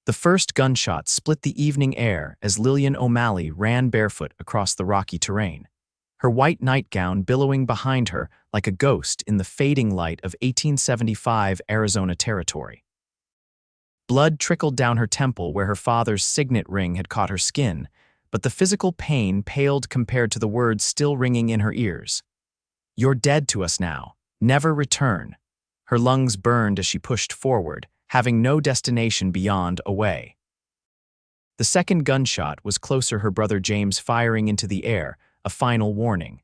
The first gunshot split the evening air as Lillian O'Malley ran barefoot across the rocky terrain, her white nightgown billowing behind her like a ghost in the fading light of 1875 Arizona territory. Blood trickled down her temple where her father's signet ring had caught her skin, but the physical pain paled compared to the words still ringing in her ears. "You're dead to us now. Never return." Her lungs burned as she pushed forward, having no destination beyond away. The second gunshot was closer, her brother James firing into the air, a final warning.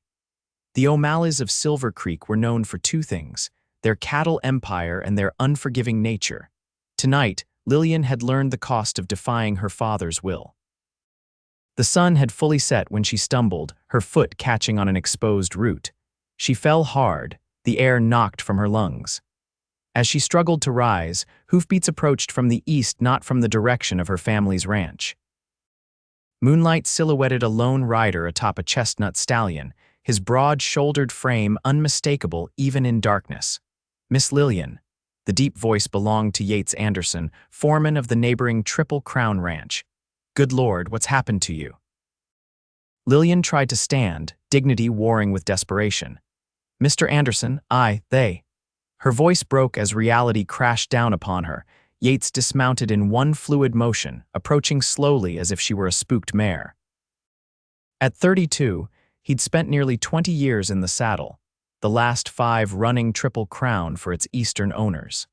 The O'Malleys of Silver Creek were known for two things: their cattle empire and their unforgiving nature. Tonight, Lillian had learned the cost of defying her father's will. The sun had fully set when she stumbled, her foot catching on an exposed root. She fell hard, the air knocked from her lungs. As she struggled to rise, hoofbeats approached from the east, not from the direction of her family's ranch. Moonlight silhouetted a lone rider atop a chestnut stallion, his broad-shouldered frame unmistakable even in darkness. "Miss Lillian." The deep voice belonged to Yates Anderson, foreman of the neighboring Triple Crown Ranch. "Good Lord, what's happened to you?" Lillian tried to stand, dignity warring with desperation. "Mr. Anderson, they." Her voice broke as reality crashed down upon her. Yates dismounted in one fluid motion, approaching slowly as if she were a spooked mare. At 32, he'd spent nearly 20 years in the saddle, the last 5 running Triple Crown for its eastern owners.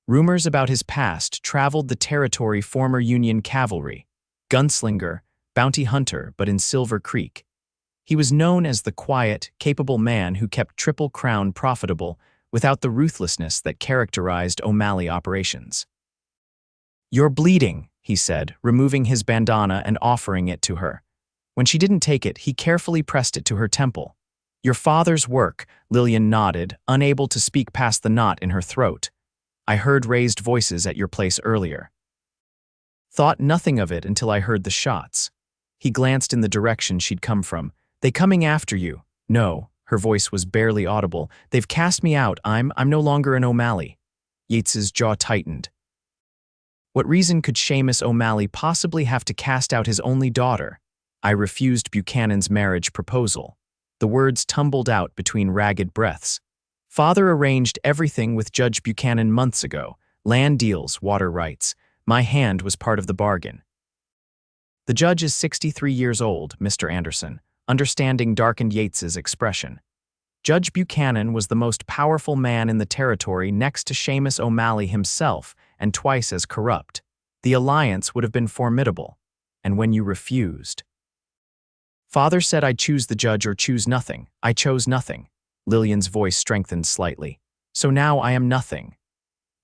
Rumors about his past traveled the territory: former Union cavalry, gunslinger, bounty hunter, but in Silver Creek. He was known as the quiet, capable man who kept Triple Crown profitable without the ruthlessness that characterized O'Malley operations. "You're bleeding," he said, removing his bandana and offering it to her. When she didn't take it, he carefully pressed it to her temple. "Your father's work," Lillian nodded, unable to speak past the knot in her throat. "I heard raised voices at your place earlier. Thought nothing of it until I heard the shots." He glanced in the direction she'd come from. "They coming after you?" "No." Her voice was barely audible. "They've cast me out. I'm no longer an O'Malley." Yates's jaw tightened. What reason could Seamus O'Malley possibly have to cast out his only daughter? "I refused Buchanan's marriage proposal." The words tumbled out between ragged breaths. "Father arranged everything with Judge Buchanan months ago. Land deals, water rights. My hand was part of the bargain." "The judge is 63 years old, Mr. Anderson." Understanding darkened Yates's expression. "Judge Buchanan was the most powerful man in the territory next to Seamus O'Malley himself, and twice as corrupt. The alliance would have been formidable. And when you refused..." "Father said I'd choose the judge or choose nothing. I chose nothing." Lillian's voice strengthened slightly. "So now I am nothing."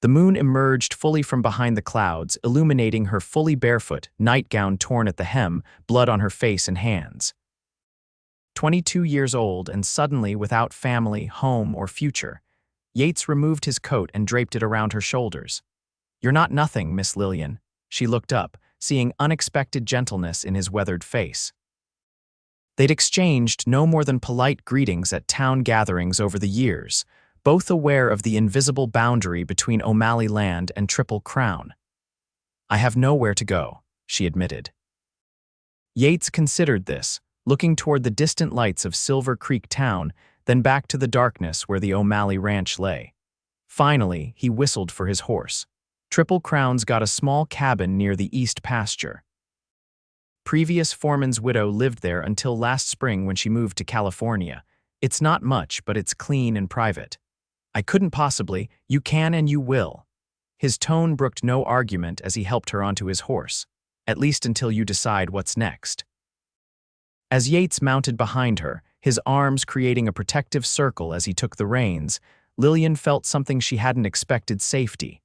The moon emerged fully from behind the clouds, illuminating her fully barefoot, nightgown torn at the hem, blood on her face and hands. 22 years old and suddenly without family, home, or future. Yates removed his coat and draped it around her shoulders. "You're not nothing, Miss Lillian." She looked up, seeing unexpected gentleness in his weathered face. They'd exchanged no more than polite greetings at town gatherings over the years, both aware of the invisible boundary between O'Malley land and Triple Crown. "I have nowhere to go," she admitted. Yates considered this, looking toward the distant lights of Silver Creek town, then back to the darkness where the O'Malley ranch lay. Finally, he whistled for his horse. Triple Crown's got a small cabin near the east pasture. Previous foreman's widow lived there until last spring when she moved to California. "It's not much, but it's clean and private." "I couldn't possibly." "You can and you will." His tone brooked no argument as he helped her onto his horse. "At least until you decide what's next." As Yates mounted behind her, his arms creating a protective circle as he took the reins, Lillian felt something she hadn't expected: safety.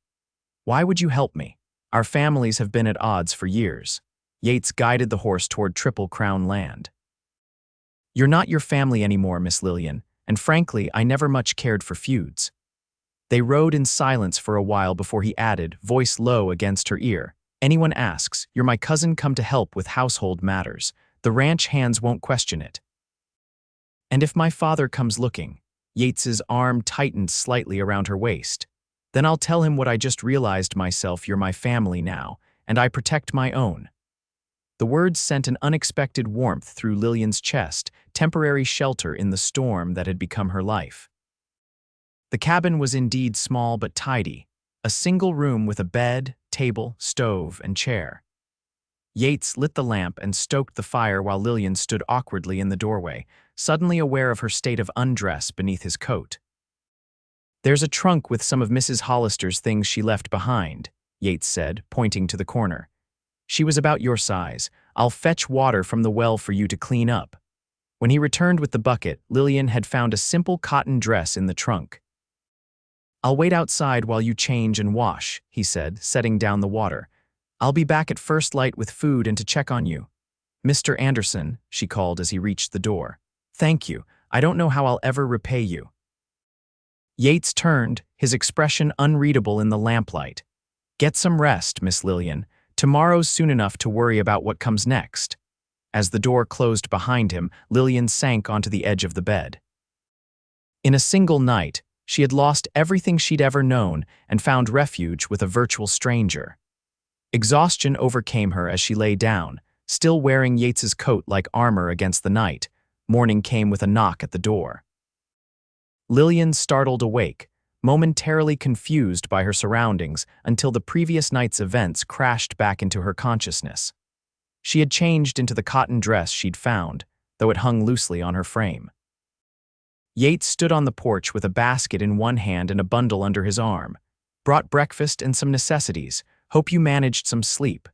"Why would you help me? Our families have been at odds for years." Yates guided the horse toward Triple Crown land. "You're not your family anymore, Miss Lillian, and frankly, I never much cared for feuds." They rode in silence for a while before he added, voice low against her ear, "Anyone asks, you're my cousin come to help with household matters. The ranch hands won't question it. And if my father comes looking..." Yates's arm tightened slightly around her waist. Then I'll tell him what I just realized myself. You're my family now, and I protect my own. The words sent an unexpected warmth through Lillian's chest, temporary shelter in the storm that had become her life. The cabin was indeed small but tidy, a single room with a bed, table, stove, and chair. Yates lit the lamp and stoked the fire while Lillian stood awkwardly in the doorway, suddenly aware of her state of undress beneath his coat. "There's a trunk with some of Mrs. Hollister's things she left behind," Yates said, pointing to the corner. "She was about your size. I'll fetch water from the well for you to clean up." When he returned with the bucket, Lillian had found a simple cotton dress in the trunk. "I'll wait outside while you change and wash," he said, setting down the water. "I'll be back at first light with food and to check on you." "Mr. Anderson," she called as he reached the door. "Thank you. I don't know how I'll ever repay you." Yates turned, his expression unreadable in the lamplight. "Get some rest, Miss Lillian. Tomorrow's soon enough to worry about what comes next." As the door closed behind him, Lillian sank onto the edge of the bed. In a single night, she had lost everything she'd ever known and found refuge with a virtual stranger. Exhaustion overcame her as she lay down, still wearing Yates's coat like armor against the night. Morning came with a knock at the door. Lillian startled awake, momentarily confused by her surroundings until the previous night's events crashed back into her consciousness. She had changed into the cotton dress she'd found, though it hung loosely on her frame. Yates stood on the porch with a basket in one hand and a bundle under his arm. "Brought breakfast and some necessities. Hope you managed some sleep."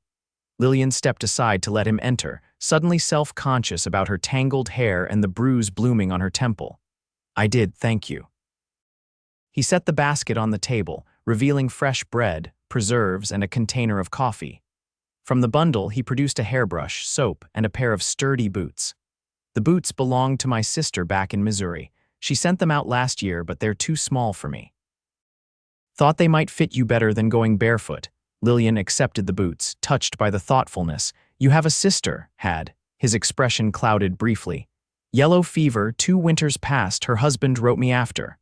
Lillian stepped aside to let him enter, suddenly self-conscious about her tangled hair and the bruise blooming on her temple. "I did, thank you." He set the basket on the table, revealing fresh bread, preserves, and a container of coffee. From the bundle, he produced a hairbrush, soap, and a pair of sturdy boots. "The boots belonged to my sister back in Missouri. She sent them out last year, but they're too small for me. Thought they might fit you better than going barefoot." Lillian accepted the boots, touched by the thoughtfulness. "You have a sister, had." His expression clouded briefly. "Yellow fever, 2 winters past, her husband wrote me after."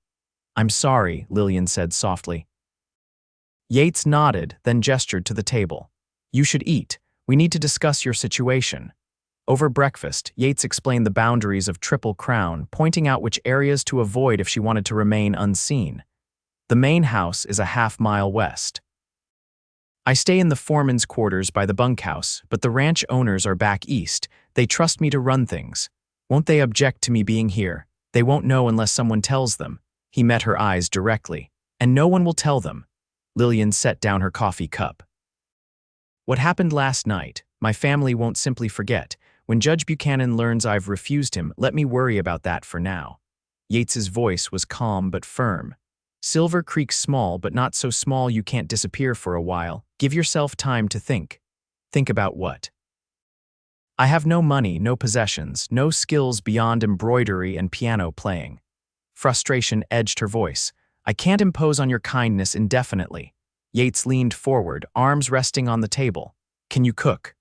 "I'm sorry," Lillian said softly. Yates nodded, then gestured to the table. "You should eat. We need to discuss your situation." Over breakfast, Yates explained the boundaries of Triple Crown, pointing out which areas to avoid if she wanted to remain unseen. "The main house is a half-mile west. I stay in the foreman's quarters by the bunkhouse, but the ranch owners are back east. They trust me to run things. Won't they object to me being here? They won't know unless someone tells them." He met her eyes directly. "And no one will tell them." Lillian set down her coffee cup. "What happened last night, my family won't simply forget. When Judge Buchanan learns I've refused him, let me worry about that for now." Yates's voice was calm but firm. "Silver Creek's small, but not so small you can't disappear for a while. Give yourself time to think." "Think about what?" "I have no money, no possessions, no skills beyond embroidery and piano playing." Frustration edged her voice. "I can't impose on your kindness indefinitely." Yates leaned forward, arms resting on the table. "Can you cook?"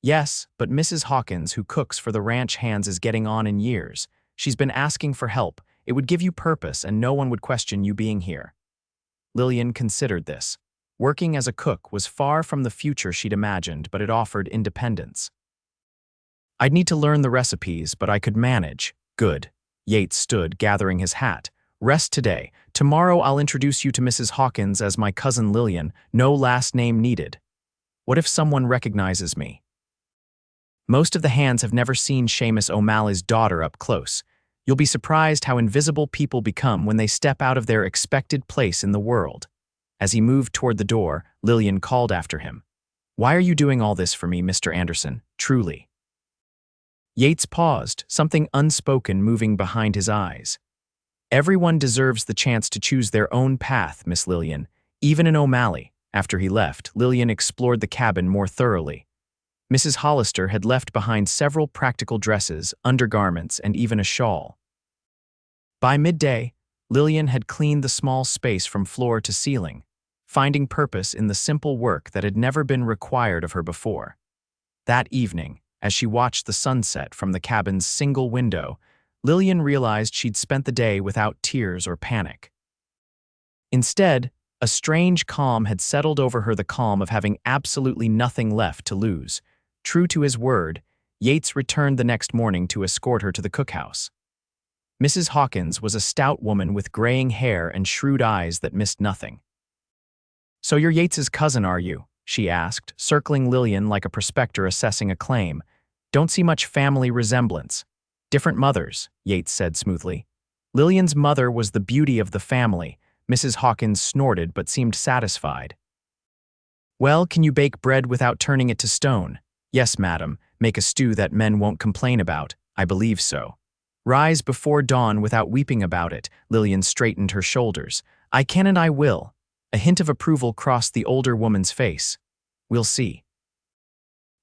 "Yes, but Mrs. Hawkins, who cooks for the ranch hands, is getting on in years. She's been asking for help. It would give you purpose and no one would question you being here." Lillian considered this. Working as a cook was far from the future she'd imagined, but it offered independence. "I'd need to learn the recipes, but I could manage." "Good." Yates stood, gathering his hat. "Rest today. Tomorrow I'll introduce you to Mrs. Hawkins as my cousin Lillian, no last name needed." "What if someone recognizes me?" "Most of the hands have never seen Seamus O'Malley's daughter up close. You'll be surprised how invisible people become when they step out of their expected place in the world." As he moved toward the door, Lillian called after him. "Why are you doing all this for me, Mr. Anderson? Truly." Yates paused, something unspoken moving behind his eyes. "Everyone deserves the chance to choose their own path, Miss Lillian, even in O'Malley." After he left, Lillian explored the cabin more thoroughly. Mrs. Hollister had left behind several practical dresses, undergarments, and even a shawl. By midday, Lillian had cleaned the small space from floor to ceiling, finding purpose in the simple work that had never been required of her before. That evening, as she watched the sunset from the cabin's single window, Lillian realized she'd spent the day without tears or panic. Instead, a strange calm had settled over her, the calm of having absolutely nothing left to lose. True to his word, Yates returned the next morning to escort her to the cookhouse. Mrs. Hawkins was a stout woman with graying hair and shrewd eyes that missed nothing. "So you're Yates's cousin, are you?" she asked, circling Lillian like a prospector assessing a claim. "Don't see much family resemblance." "Different mothers," Yates said smoothly. Lillian's mother was the beauty of the family. Mrs. Hawkins snorted but seemed satisfied. "Well, can you bake bread without turning it to stone?" "Yes, madam. Make a stew that men won't complain about." "I believe so." "Rise before dawn without weeping about it." Lillian straightened her shoulders. "I can and I will." A hint of approval crossed the older woman's face. "We'll see."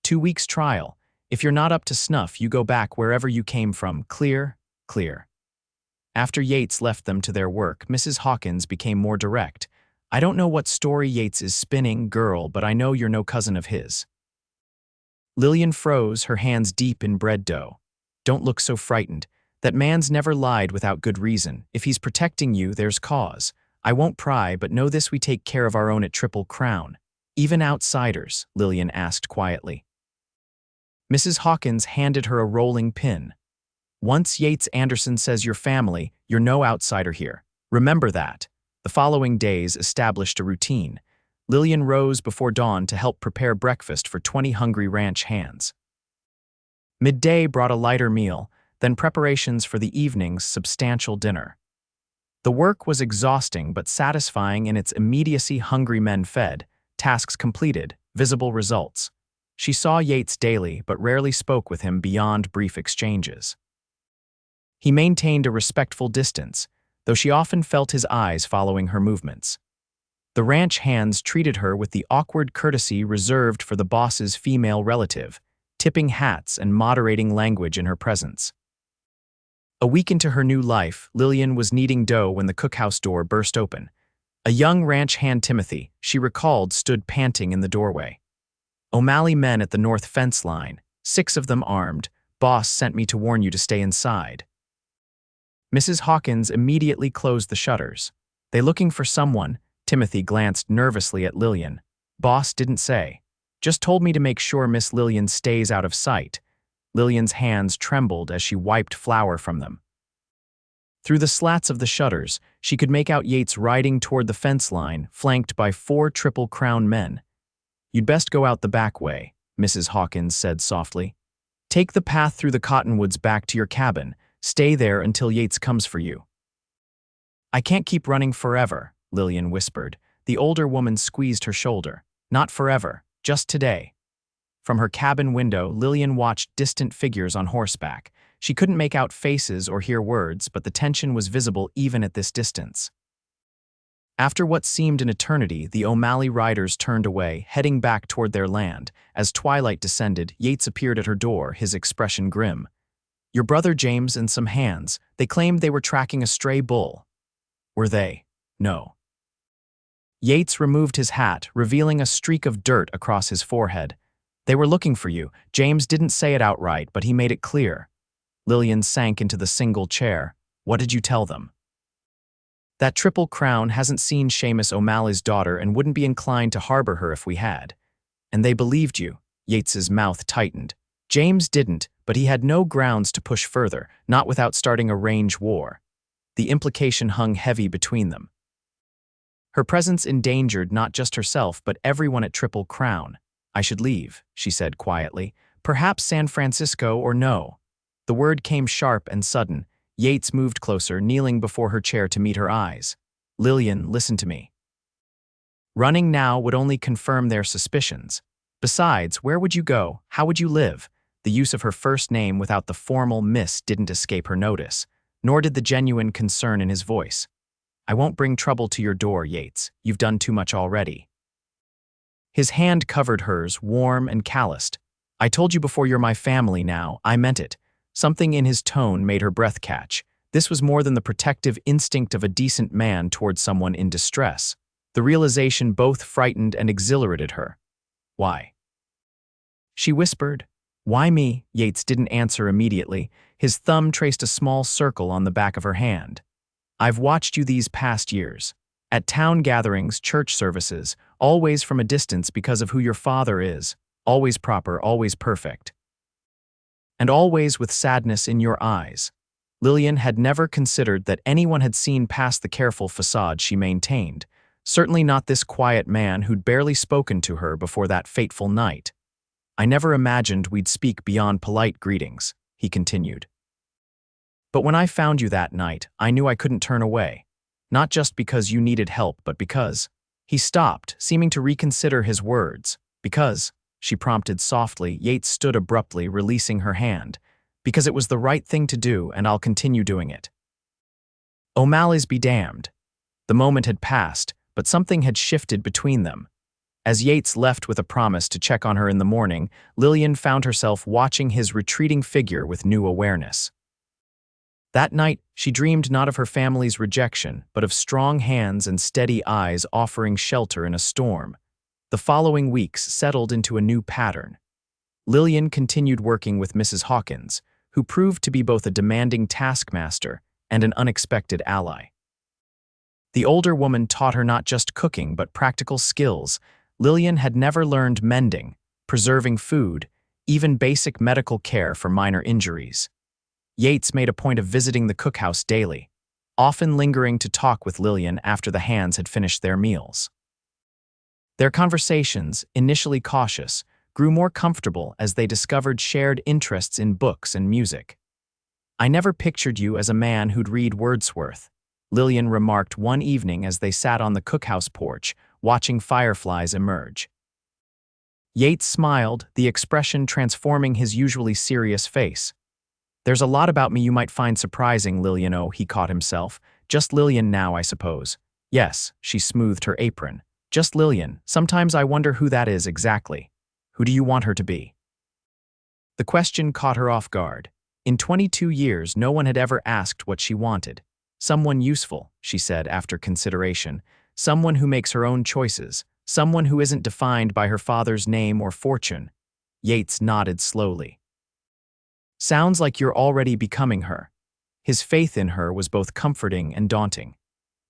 2 weeks trial. If you're not up to snuff, you go back wherever you came from. Clear? Clear. After Yates left them to their work, Mrs. Hawkins became more direct. "I don't know what story Yates is spinning, girl, but I know you're no cousin of his." Lillian froze, her hands deep in bread dough. "Don't look so frightened. That man's never lied without good reason. If he's protecting you, there's cause. I won't pry, but know this: we take care of our own at Triple Crown." "Even outsiders?" Lillian asked quietly. Mrs. Hawkins handed her a rolling pin. "Once Yates Anderson says you're family, you're no outsider here. Remember that." The following days established a routine. Lillian rose before dawn to help prepare breakfast for 20 hungry ranch hands. Midday brought a lighter meal, then preparations for the evening's substantial dinner. The work was exhausting but satisfying in its immediacy. Hungry men fed, tasks completed, visible results. She saw Yates daily but rarely spoke with him beyond brief exchanges. He maintained a respectful distance, though she often felt his eyes following her movements. The ranch hands treated her with the awkward courtesy reserved for the boss's female relative, tipping hats and moderating language in her presence. A week into her new life, Lillian was kneading dough when the cookhouse door burst open. A young ranch hand, Timothy, she recalled, stood panting in the doorway. "O'Malley men at the north fence line, 6 of them armed. Boss sent me to warn you to stay inside." Mrs. Hawkins immediately closed the shutters. "They looking for someone?" Timothy glanced nervously at Lillian. "Boss didn't say. Just told me to make sure Miss Lillian stays out of sight." Lillian's hands trembled as she wiped flour from them. Through the slats of the shutters, she could make out Yates riding toward the fence line, flanked by 4 Triple Crown men. "You'd best go out the back way," Mrs. Hawkins said softly. "Take the path through the cottonwoods back to your cabin. Stay there until Yates comes for you." "I can't keep running forever," Lillian whispered. The older woman squeezed her shoulder. "Not forever, just today." From her cabin window, Lillian watched distant figures on horseback. She couldn't make out faces or hear words, but the tension was visible even at this distance. After what seemed an eternity, the O'Malley riders turned away, heading back toward their land. As twilight descended, Yates appeared at her door, his expression grim. "Your brother James and some hands. They claimed they were tracking a stray bull." "Were they?" "No." Yates removed his hat, revealing a streak of dirt across his forehead. "They were looking for you. James didn't say it outright, but he made it clear." Lillian sank into the single chair. "What did you tell them?" "That Triple Crown hasn't seen Seamus O'Malley's daughter and wouldn't be inclined to harbor her if we had." "And they believed you." Yates's mouth tightened. "James didn't, but he had no grounds to push further, not without starting a range war." The implication hung heavy between them. Her presence endangered not just herself but everyone at Triple Crown. "I should leave," she said quietly. "Perhaps San Francisco or no." The word came sharp and sudden. Yates moved closer, kneeling before her chair to meet her eyes. "Lillian, listen to me. Running now would only confirm their suspicions. Besides, where would you go? How would you live?" The use of her first name without the formal miss didn't escape her notice, nor did the genuine concern in his voice. "I won't bring trouble to your door, Yates. You've done too much already." His hand covered hers, warm and calloused. "I told you before, you're my family now. I meant it." Something in his tone made her breath catch. This was more than the protective instinct of a decent man toward someone in distress. The realization both frightened and exhilarated her. "Why?" she whispered. "Why me?" Yates didn't answer immediately. His thumb traced a small circle on the back of her hand. "I've watched you these past years. At town gatherings, church services, always from a distance because of who your father is, always proper, always perfect. And always with sadness in your eyes. Lillian had never considered that anyone had seen past the careful facade she maintained, certainly not this quiet man who'd barely spoken to her before that fateful night. I never imagined we'd speak beyond polite greetings, he continued. But when I found you that night, I knew I couldn't turn away. Not just because you needed help, but because. He stopped, seeming to reconsider his words. Because, she prompted softly. Yates stood abruptly, releasing her hand. Because it was the right thing to do, and I'll continue doing it. O'Malley's be damned. The moment had passed, but something had shifted between them. As Yates left with a promise to check on her in the morning, Lillian found herself watching his retreating figure with new awareness. That night, she dreamed not of her family's rejection, but of strong hands and steady eyes offering shelter in a storm. The following weeks settled into a new pattern. Lillian continued working with Mrs. Hawkins, who proved to be both a demanding taskmaster and an unexpected ally. The older woman taught her not just cooking but practical skills. Lillian had never learned mending, preserving food, even basic medical care for minor injuries. Yates made a point of visiting the cookhouse daily, often lingering to talk with Lillian after the hands had finished their meals. Their conversations, initially cautious, grew more comfortable as they discovered shared interests in books and music. I never pictured you as a man who'd read Wordsworth, Lillian remarked one evening as they sat on the cookhouse porch, watching fireflies emerge. Yates smiled, the expression transforming his usually serious face. There's a lot about me you might find surprising, Lillian O, he caught himself. Just Lillian now, I suppose. Yes, she smoothed her apron. Just Lillian. Sometimes I wonder who that is exactly. Who do you want her to be? The question caught her off guard. In 22 years, no one had ever asked what she wanted. Someone useful, she said after consideration. Someone who makes her own choices. Someone who isn't defined by her father's name or fortune. Yates nodded slowly. Sounds like you're already becoming her. His faith in her was both comforting and daunting.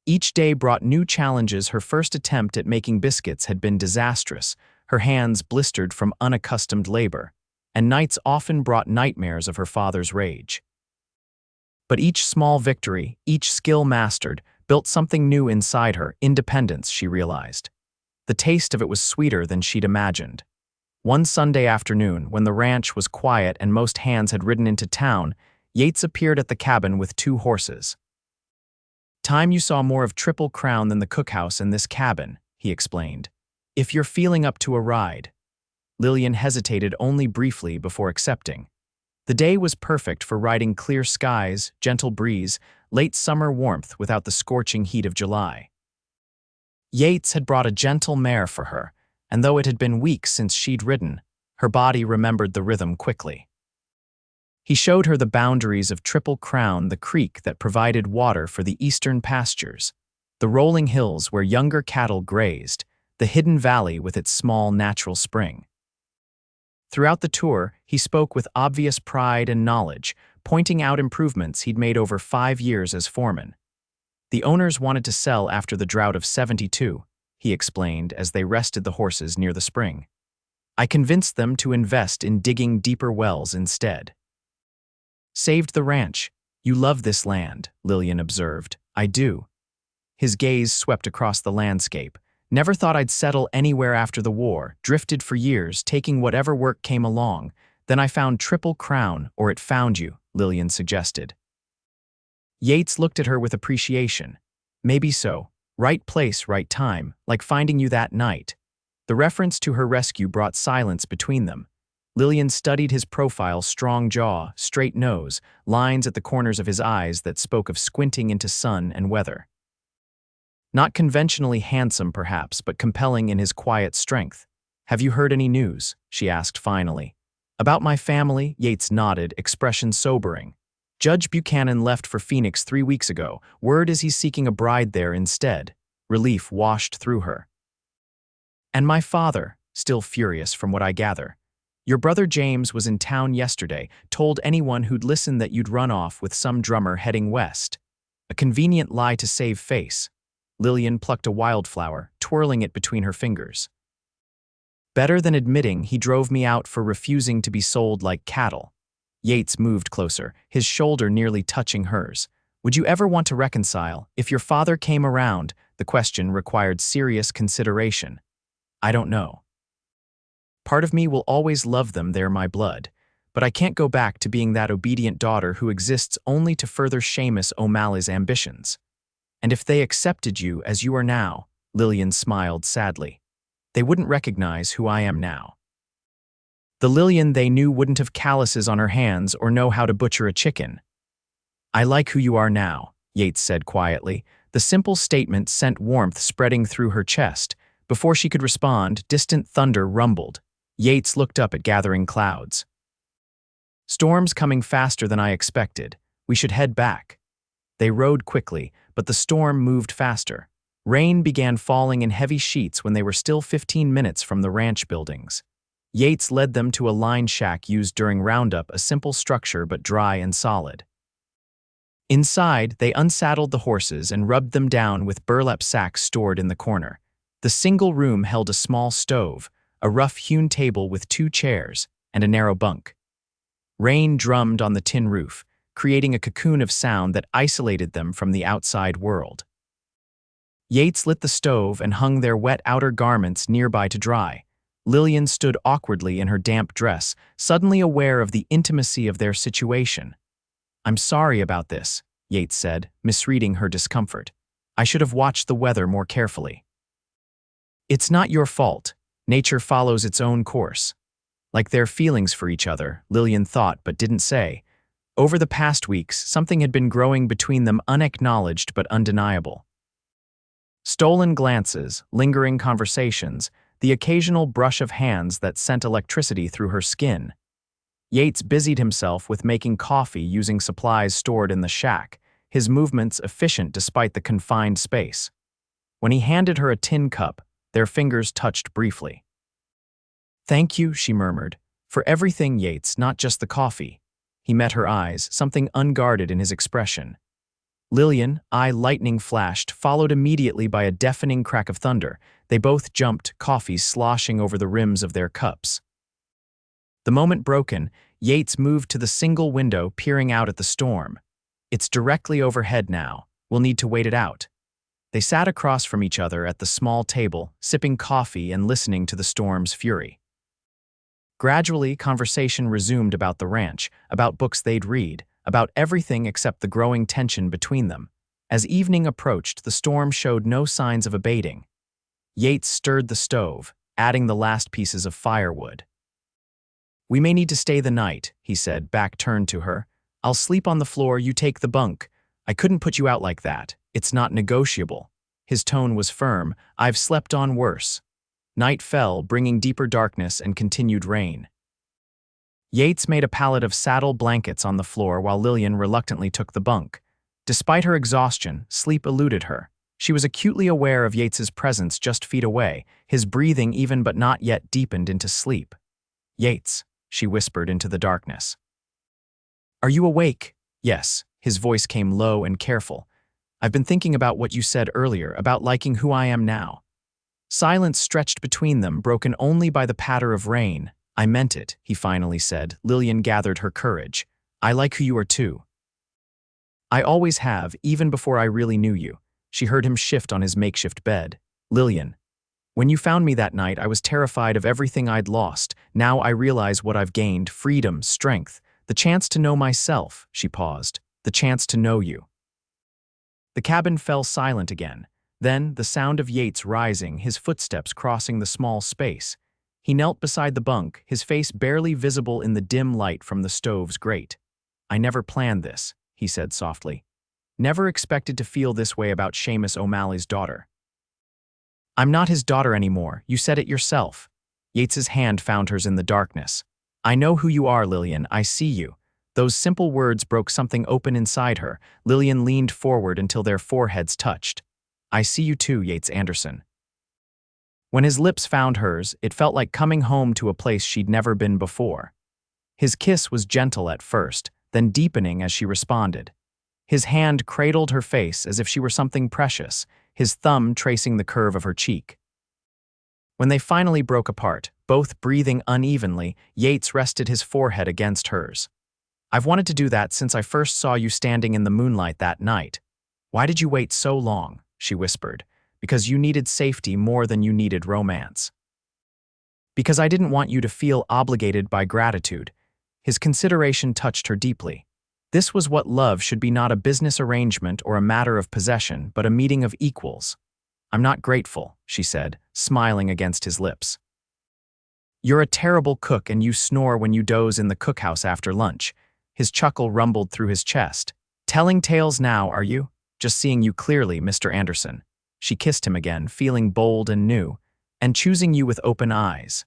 Each day brought new challenges. Her first attempt at making biscuits had been disastrous, her hands blistered from unaccustomed labor, and nights often brought nightmares of her father's rage. But each small victory, each skill mastered, built something new inside her, independence, she realized. The taste of it was sweeter than she'd imagined. One Sunday afternoon, when the ranch was quiet and most hands had ridden into town, Yates appeared at the cabin with 2 horses. Time you saw more of Triple Crown than the cookhouse and this cabin, he explained. If you're feeling up to a ride. Lillian hesitated only briefly before accepting. The day was perfect for riding clear skies, gentle breeze, late summer warmth without the scorching heat of July. Yates had brought a gentle mare for her, and though it had been weeks since she'd ridden, her body remembered the rhythm quickly. He showed her the boundaries of Triple Crown, the creek that provided water for the eastern pastures, the rolling hills where younger cattle grazed, the hidden valley with its small natural spring. Throughout the tour, he spoke with obvious pride and knowledge, pointing out improvements he'd made over 5 years as foreman. The owners wanted to sell after the drought of '72, he explained as they rested the horses near the spring. I convinced them to invest in digging deeper wells instead. Saved the ranch. You love this land, Lillian observed. I do. His gaze swept across the landscape. Never thought I'd settle anywhere after the war, drifted for years, taking whatever work came along. Then I found Triple Crown, or it found you, Lillian suggested. Yates looked at her with appreciation. Maybe so. Right place, right time, like finding you that night. The reference to her rescue brought silence between them. Lillian studied his profile, strong jaw, straight nose, lines at the corners of his eyes that spoke of squinting into sun and weather. Not conventionally handsome, perhaps, but compelling in his quiet strength. Have you heard any news? She asked finally. About my family? Yates nodded, expression sobering. Judge Buchanan left for Phoenix 3 weeks ago. Word is he's seeking a bride there instead. Relief washed through her. And my father, still furious from what I gather. Your brother James was in town yesterday, told anyone who'd listen that you'd run off with some drummer heading west. A convenient lie to save face. Lillian plucked a wildflower, twirling it between her fingers. Better than admitting he drove me out for refusing to be sold like cattle. Yates moved closer, his shoulder nearly touching hers. Would you ever want to reconcile? If your father came around, the question required serious consideration. I don't know. Part of me will always love them, they're my blood. But I can't go back to being that obedient daughter who exists only to further Yates O'Malley's ambitions. And if they accepted you as you are now, Lillian smiled sadly, they wouldn't recognize who I am now. The Lillian they knew wouldn't have calluses on her hands or know how to butcher a chicken. I like who you are now, Yates said quietly. The simple statement sent warmth spreading through her chest. Before she could respond, distant thunder rumbled. Yates looked up at gathering clouds. Storm's coming faster than I expected. We should head back. They rowed quickly, but the storm moved faster. Rain began falling in heavy sheets when they were still 15 minutes from the ranch buildings. Yates led them to a line shack used during roundup, a simple structure but dry and solid. Inside, they unsaddled the horses and rubbed them down with burlap sacks stored in the corner. The single room held a small stove, a rough-hewn table with 2 chairs, and a narrow bunk. Rain drummed on the tin roof, creating a cocoon of sound that isolated them from the outside world. Yates lit the stove and hung their wet outer garments nearby to dry. Lillian stood awkwardly in her damp dress, suddenly aware of the intimacy of their situation. I'm sorry about this, Yates said, misreading her discomfort. I should have watched the weather more carefully. It's not your fault. Nature follows its own course. Like their feelings for each other, Lillian thought but didn't say. Over the past weeks, something had been growing between them, unacknowledged but undeniable. Stolen glances, lingering conversations, the occasional brush of hands that sent electricity through her skin. Yates busied himself with making coffee using supplies stored in the shack, his movements efficient despite the confined space. When he handed her a tin cup, their fingers touched briefly. Thank you, she murmured, for everything, Yates, not just the coffee. He met her eyes, something unguarded in his expression. Lillian, eye lightning flashed, followed immediately by a deafening crack of thunder. They both jumped, coffee sloshing over the rims of their cups. The moment broken, Yates moved to the single window, peering out at the storm. It's directly overhead now. We'll need to wait it out. They sat across from each other at the small table, sipping coffee and listening to the storm's fury. Gradually, conversation resumed about the ranch, about books they'd read, about everything except the growing tension between them. As evening approached, the storm showed no signs of abating. Yates stirred the stove, adding the last pieces of firewood. We may need to stay the night, he said, back turned to her. I'll sleep on the floor, you take the bunk. I couldn't put you out like that. It's not negotiable. His tone was firm. I've slept on worse. Night fell, bringing deeper darkness and continued rain. Yates made a pallet of saddle blankets on the floor while Lillian reluctantly took the bunk. Despite her exhaustion, sleep eluded her. She was acutely aware of Yates's presence just feet away, his breathing even but not yet deepened into sleep. Yates, she whispered into the darkness. Are you awake? Yes, his voice came low and careful. I've been thinking about what you said earlier, about liking who I am now. Silence stretched between them, broken only by the patter of rain. I meant it, he finally said. Lillian gathered her courage. I like who you are too. I always have, even before I really knew you. She heard him shift on his makeshift bed. Lillian, when you found me that night, I was terrified of everything I'd lost. Now I realize what I've gained: freedom, strength, the chance to know myself. She paused. The chance to know you. The cabin fell silent again. Then, the sound of Yates rising, his footsteps crossing the small space. He knelt beside the bunk, his face barely visible in the dim light from the stove's grate. I never planned this, he said softly. Never expected to feel this way about Yates O'Malley's daughter. I'm not his daughter anymore, you said it yourself. Yates's hand found hers in the darkness. I know who you are, Lillian, I see you. Those simple words broke something open inside her. Lillian leaned forward until their foreheads touched. I see you too, Yates Anderson. When his lips found hers, it felt like coming home to a place she'd never been before. His kiss was gentle at first, then deepening as she responded. His hand cradled her face as if she were something precious, his thumb tracing the curve of her cheek. When they finally broke apart, both breathing unevenly, Yates rested his forehead against hers. "I've wanted to do that since I first saw you standing in the moonlight that night. Why did you wait so long?" she whispered. "Because you needed safety more than you needed romance. Because I didn't want you to feel obligated by gratitude." His consideration touched her deeply. This was what love should be, not a business arrangement or a matter of possession, but a meeting of equals. "I'm not grateful," she said, smiling against his lips. "You're a terrible cook and you snore when you doze in the cookhouse after lunch." His chuckle rumbled through his chest. "Telling tales now, are you? Just seeing you clearly, Mr. Anderson." She kissed him again, feeling bold and new, "and choosing you with open eyes."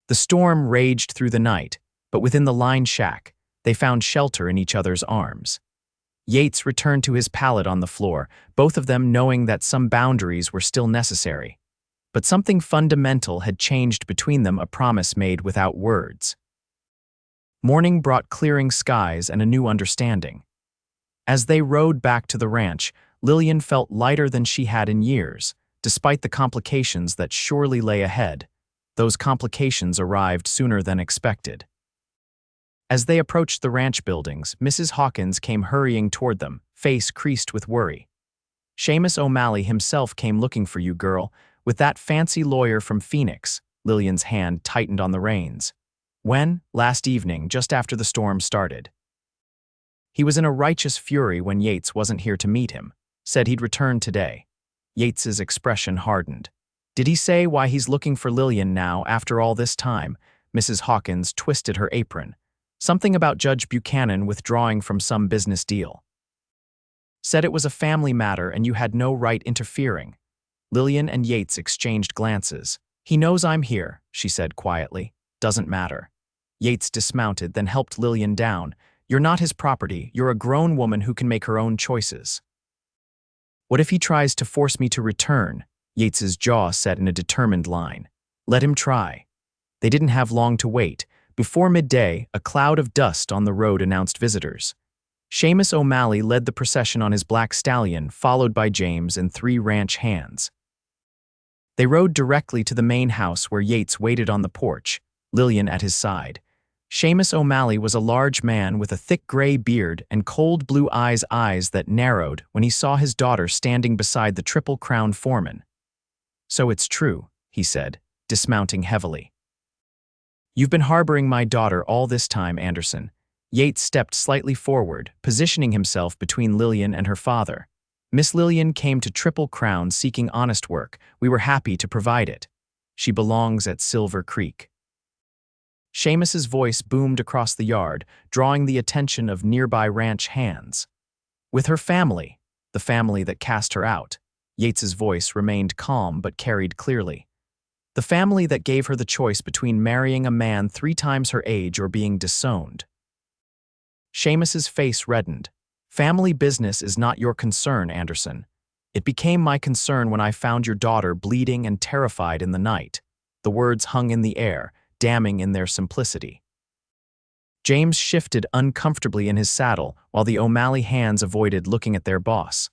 The storm raged through the night, but within the lined shack, they found shelter in each other's arms. Yates returned to his pallet on the floor, both of them knowing that some boundaries were still necessary. But something fundamental had changed between them, a promise made without words. Morning brought clearing skies and a new understanding. As they rode back to the ranch, Lillian felt lighter than she had in years, despite the complications that surely lay ahead. Those complications arrived sooner than expected. As they approached the ranch buildings, Mrs. Hawkins came hurrying toward them, face creased with worry. "Seamus O'Malley himself came looking for you, girl, with that fancy lawyer from Phoenix." Lillian's hand tightened on the reins. "When?" "Last evening, just after the storm started. He was in a righteous fury when Yates wasn't here to meet him. Said he'd return today." Yates's expression hardened. "Did he say why he's looking for Lillian now after all this time?" Mrs. Hawkins twisted her apron. "Something about Judge Buchanan withdrawing from some business deal. Said it was a family matter and you had no right interfering." Lillian and Yates exchanged glances. "He knows I'm here," she said quietly. "Doesn't matter." Yates dismounted, then helped Lillian down. "You're not his property. You're a grown woman who can make her own choices." "What if he tries to force me to return?" Yates's jaw set in a determined line. "Let him try." They didn't have long to wait. Before midday, a cloud of dust on the road announced visitors. Seamus O'Malley led the procession on his black stallion, followed by James and 3 ranch hands. They rode directly to the main house where Yates waited on the porch, Lillian at his side. Seamus O'Malley was a large man with a thick gray beard and cold blue eyes that narrowed when he saw his daughter standing beside the triple-crown foreman. "So it's true," he said, dismounting heavily. "You've been harboring my daughter all this time, Anderson." Yates stepped slightly forward, positioning himself between Lillian and her father. "Miss Lillian came to Triple Crown seeking honest work. We were happy to provide it. She belongs at Silver Creek." Seamus's voice boomed across the yard, drawing the attention of nearby ranch hands. "With her family, the family that cast her out." Yates's voice remained calm but carried clearly. "The family that gave her the choice between marrying a man 3 times her age or being disowned." Seamus's face reddened. "Family business is not your concern, Anderson. It became my concern when I found your daughter bleeding and terrified in the night." The words hung in the air, damning in their simplicity. James shifted uncomfortably in his saddle while the O'Malley hands avoided looking at their boss.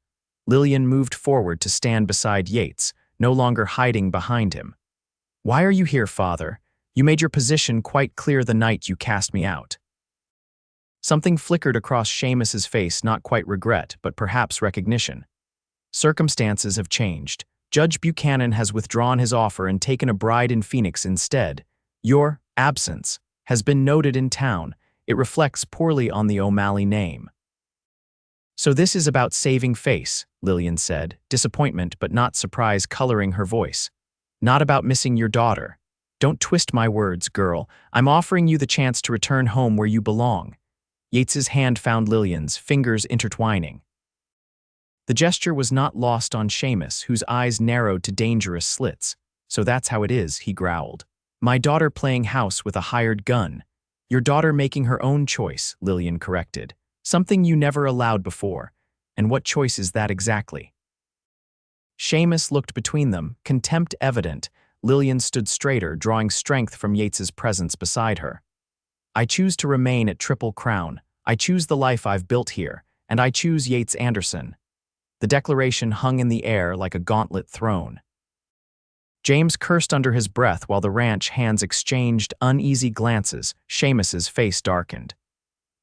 Lillian moved forward to stand beside Yates, no longer hiding behind him. "Why are you here, father? You made your position quite clear the night you cast me out." Something flickered across Seamus's face, not quite regret, but perhaps recognition. "Circumstances have changed. Judge Buchanan has withdrawn his offer and taken a bride in Phoenix instead. Your absence has been noted in town. It reflects poorly on the O'Malley name." "So this is about saving face," Lillian said, disappointment but not surprise coloring her voice. "Not about missing your daughter. Don't twist my words, girl. I'm offering you the chance to return home where you belong." Yates's hand found Lillian's, fingers intertwining. The gesture was not lost on Seamus, whose eyes narrowed to dangerous slits. "So that's how it is," he growled. "My daughter playing house with a hired gun." "Your daughter making her own choice," Lillian corrected. "Something you never allowed before. And what choice is that exactly?" Seamus looked between them, contempt evident. Lillian stood straighter, drawing strength from Yates's presence beside her. "I choose to remain at Triple Crown. I choose the life I've built here, and I choose Yates Anderson." The declaration hung in the air like a gauntlet thrown. James cursed under his breath while the ranch hands exchanged uneasy glances. Seamus's face darkened.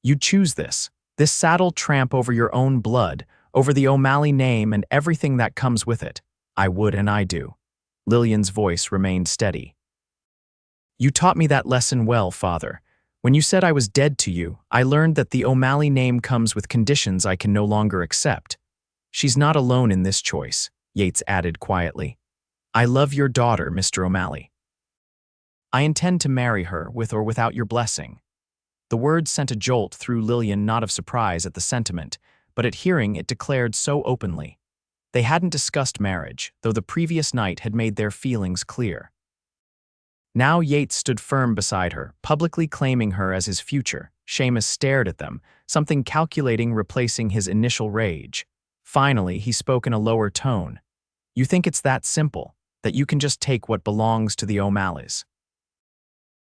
"You'd choose this saddle tramp over your own blood, over the O'Malley name and everything that comes with it." "I would and I do." Lillian's voice remained steady. "You taught me that lesson well, Father. When you said I was dead to you, I learned that the O'Malley name comes with conditions I can no longer accept." "She's not alone in this choice," Yates added quietly. "I love your daughter, Mr. O'Malley. I intend to marry her, with or without your blessing." The words sent a jolt through Lillian, not of surprise at the sentiment, but at hearing it declared so openly. They hadn't discussed marriage, though the previous night had made their feelings clear. Now Yates stood firm beside her, publicly claiming her as his future. Seamus stared at them, something calculating replacing his initial rage. Finally, he spoke in a lower tone. "You think it's that simple, that you can just take what belongs to the O'Malleys?"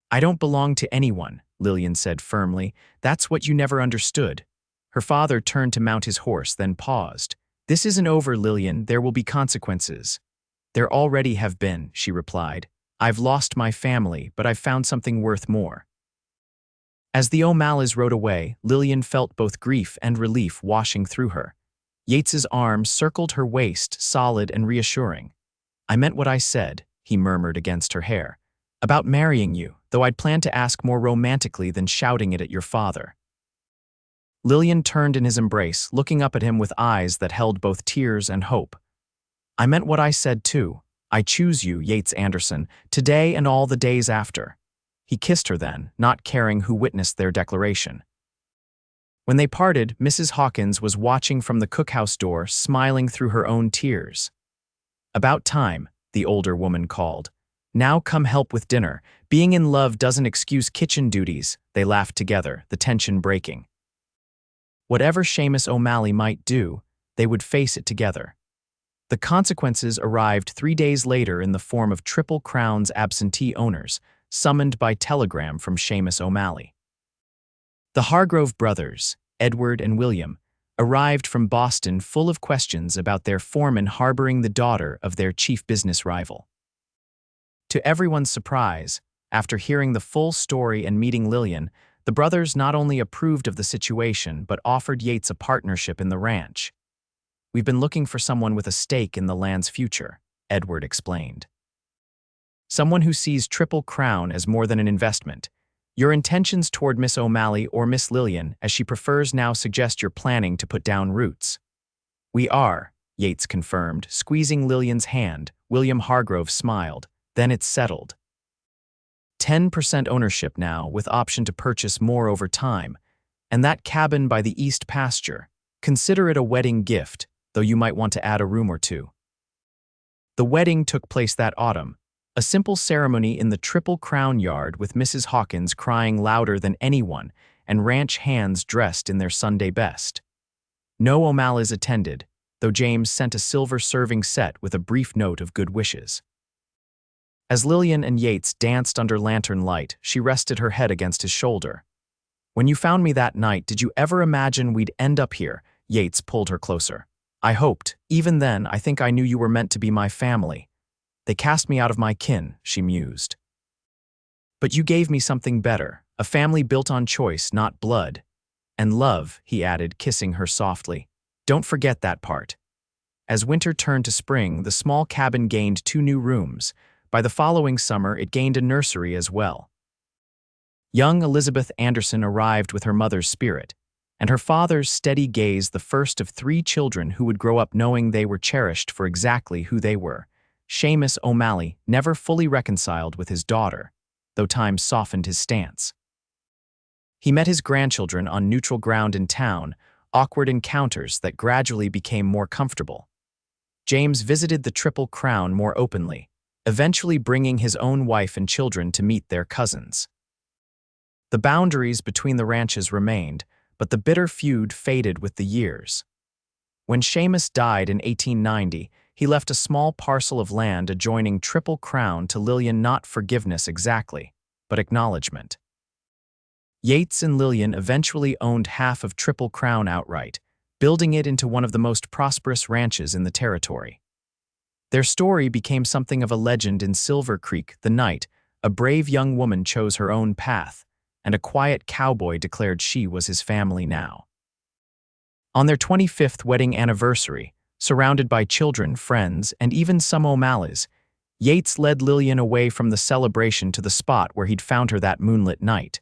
"I don't belong to anyone," Lillian said firmly. "That's what you never understood." Her father turned to mount his horse, then paused. "This isn't over, Lillian. There will be consequences." "There already have been," she replied. "I've lost my family, but I've found something worth more." As the O'Malleys rode away, Lillian felt both grief and relief washing through her. Yates's arm circled her waist, solid and reassuring. "I meant what I said," he murmured against her hair. "About marrying you, though I'd planned to ask more romantically than shouting it at your father." Lillian turned in his embrace, looking up at him with eyes that held both tears and hope. "I meant what I said too. I choose you, Yates Anderson, today and all the days after." He kissed her then, not caring who witnessed their declaration. When they parted, Mrs. Hawkins was watching from the cookhouse door, smiling through her own tears. "About time," the older woman called. "Now come help with dinner. Being in love doesn't excuse kitchen duties." They laughed together, the tension breaking. Whatever Seamus O'Malley might do, they would face it together. The consequences arrived 3 days later in the form of Triple Crown's absentee owners, summoned by telegram from Seamus O'Malley. The Hargrove brothers, Edward and William, arrived from Boston full of questions about their foreman harboring the daughter of their chief business rival. To everyone's surprise, after hearing the full story and meeting Lillian, the brothers not only approved of the situation but offered Yates a partnership in the ranch. "We've been looking for someone with a stake in the land's future," Edward explained. "Someone who sees Triple Crown as more than an investment. Your intentions toward Miss O'Malley, or Miss Lillian, as she prefers now, suggest you're planning to put down roots." "We are," Yates confirmed, squeezing Lillian's hand. William Hargrove smiled. "Then it's settled. 10% ownership now, with option to purchase more over time. And that cabin by the east pasture. Consider it a wedding gift, though you might want to add a room or two." The wedding took place that autumn, a simple ceremony in the Triple Crown yard with Mrs. Hawkins crying louder than anyone and ranch hands dressed in their Sunday best. No O'Malleys attended, though James sent a silver serving set with a brief note of good wishes. As Lillian and Yates danced under lantern light, she rested her head against his shoulder. "When you found me that night, did you ever imagine we'd end up here?" Yates pulled her closer. "I hoped. Even then, I think I knew you were meant to be my family. They cast me out of my kin," she mused. "But you gave me something better, a family built on choice, not blood. And love," he added, kissing her softly. "Don't forget that part." As winter turned to spring, the small cabin gained 2 new rooms. By the following summer, it gained a nursery as well. Young Elizabeth Anderson arrived with her mother's spirit, and her father's steady gaze, the first of 3 children who would grow up knowing they were cherished for exactly who they were. Seamus O'Malley never fully reconciled with his daughter, though time softened his stance. He met his grandchildren on neutral ground in town, awkward encounters that gradually became more comfortable. James visited the Triple Crown more openly, eventually bringing his own wife and children to meet their cousins. The boundaries between the ranches remained, but the bitter feud faded with the years. When Seamus died in 1890, he left a small parcel of land adjoining Triple Crown to Lillian, not forgiveness exactly, but acknowledgement. Yates and Lillian eventually owned half of Triple Crown outright, building it into one of the most prosperous ranches in the territory. Their story became something of a legend in Silver Creek the night a brave young woman chose her own path, and a quiet cowboy declared she was his family now. On their 25th wedding anniversary, surrounded by children, friends, and even some O'Malleys, Yates led Lillian away from the celebration to the spot where he'd found her that moonlit night.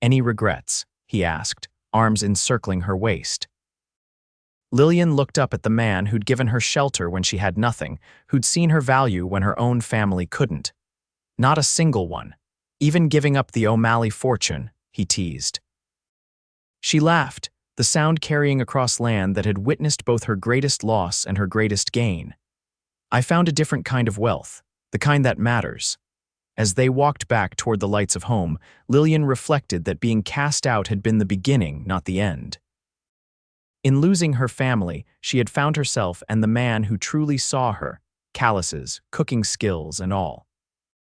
"Any regrets?" he asked, arms encircling her waist. Lillian looked up at the man who'd given her shelter when she had nothing, who'd seen her value when her own family couldn't. "Not a single one. Even giving up the O'Malley fortune," he teased. She laughed, the sound carrying across land that had witnessed both her greatest loss and her greatest gain. "I found a different kind of wealth, the kind that matters." As they walked back toward the lights of home, Lillian reflected that being cast out had been the beginning, not the end. In losing her family, she had found herself and the man who truly saw her, calluses, cooking skills, and all.